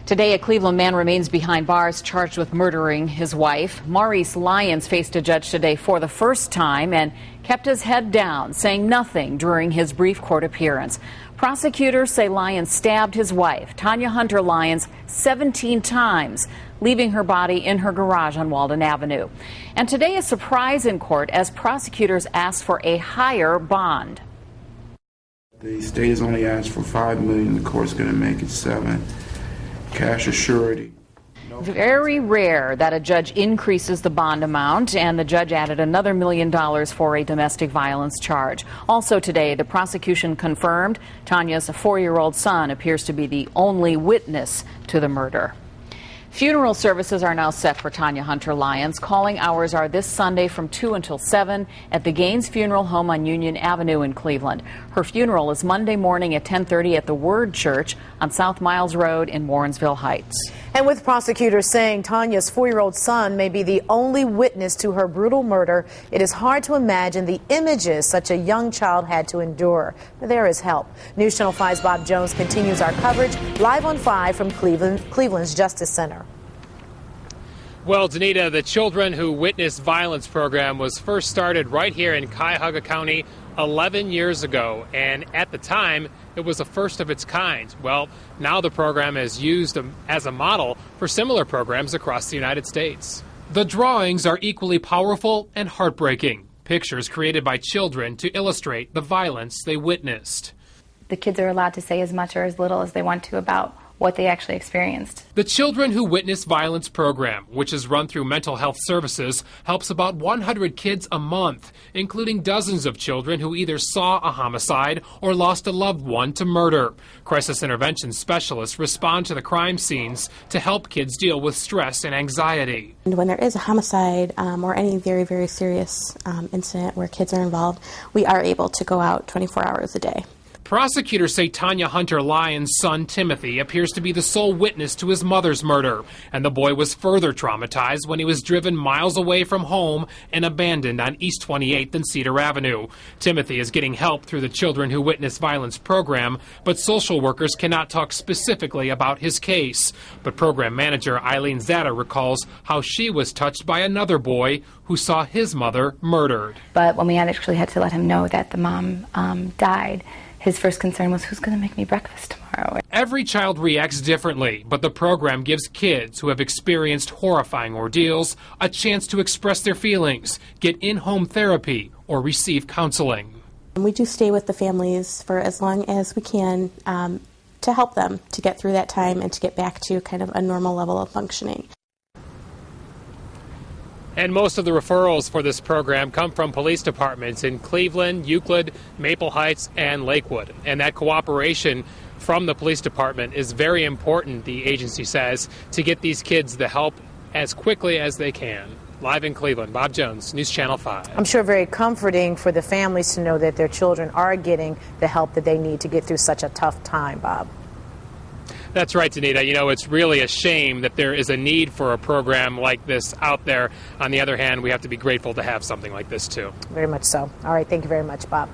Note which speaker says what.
Speaker 1: Today, a Cleveland man remains behind bars charged with murdering his wife. Maurice Lyons faced a judge today for the first time and kept his head down, saying nothing during his brief court appearance. Prosecutors say Lyons stabbed his wife, Tanya Hunter Lyons, 17 times, leaving her body in her garage on Walden Avenue. And today, a surprise in court as prosecutors asked for a higher bond.
Speaker 2: The state has only asked for $5 million. The court's going to make it $7 million. Cash or surety.
Speaker 1: Very rare that a judge increases the bond amount, and the judge added another $1 million for a domestic violence charge. Also today, the prosecution confirmed Tanya's 4-year-old son appears to be the only witness to the murder. Funeral services are now set for Tanya Hunter Lyons. Calling hours are this Sunday from 2 until 7 at the Gaines Funeral Home on Union Avenue in Cleveland. Her funeral is Monday morning at 10:30 at the Word Church on South Miles Road in Warrensville Heights.
Speaker 3: And with prosecutors saying Tanya's 4-year-old son may be the only witness to her brutal murder, it is hard to imagine the images such a young child had to endure. But there is help. News Channel 5's Bob Jones continues our coverage live on 5 from Cleveland's Justice Center.
Speaker 4: Well, Danita, the Children Who Witness Violence program was first started right here in Cuyahoga County 11 years ago, and at the time, it was the first of its kind. Well, now the program is used as a model for similar programs across the United States. The drawings are equally powerful and heartbreaking, pictures created by children to illustrate the violence they witnessed.
Speaker 5: The kids are allowed to say as much or as little as they want to about what they actually experienced.
Speaker 4: The Children Who Witness Violence program, which is run through Mental Health Services, helps about 100 kids a month, including dozens of children who either saw a homicide or lost a loved one to murder. Crisis intervention specialists respond to the crime scenes to help kids deal with stress and anxiety.
Speaker 6: And when there is a homicide or any very, very serious incident where kids are involved, we are able to go out 24 hours a day.
Speaker 4: Prosecutors say Tanya Hunter Lyons' son Timothy appears to be the sole witness to his mother's murder, and the boy was further traumatized when he was driven miles away from home and abandoned on East 28th and Cedar Avenue. Timothy is getting help through the Children Who Witness Violence program, but social workers cannot talk specifically about his case. But program manager Eileen Zada recalls how she was touched by another boy who saw his mother murdered.
Speaker 5: But when we actually had to let him know that the mom died, his first concern was, who's going to make me breakfast tomorrow?
Speaker 4: Every child reacts differently, but the program gives kids who have experienced horrifying ordeals a chance to express their feelings, get in-home therapy, or receive counseling.
Speaker 6: We do stay with the families for as long as we can to help them to get through that time and to get back to kind of a normal level of functioning.
Speaker 4: And most of the referrals for this program come from police departments in Cleveland, Euclid, Maple Heights, and Lakewood. And that cooperation from the police department is very important, the agency says, to get these kids the help as quickly as they can. Live in Cleveland, Bob Jones, News Channel 5.
Speaker 3: I'm sure very comforting for the families to know that their children are getting the help that they need to get through such a tough time, Bob.
Speaker 4: That's right, Danita. You know, it's really a shame that there is a need for a program like this out there. On the other hand, we have to be grateful to have something like this, too.
Speaker 3: Very much so. All right, thank you very much, Bob.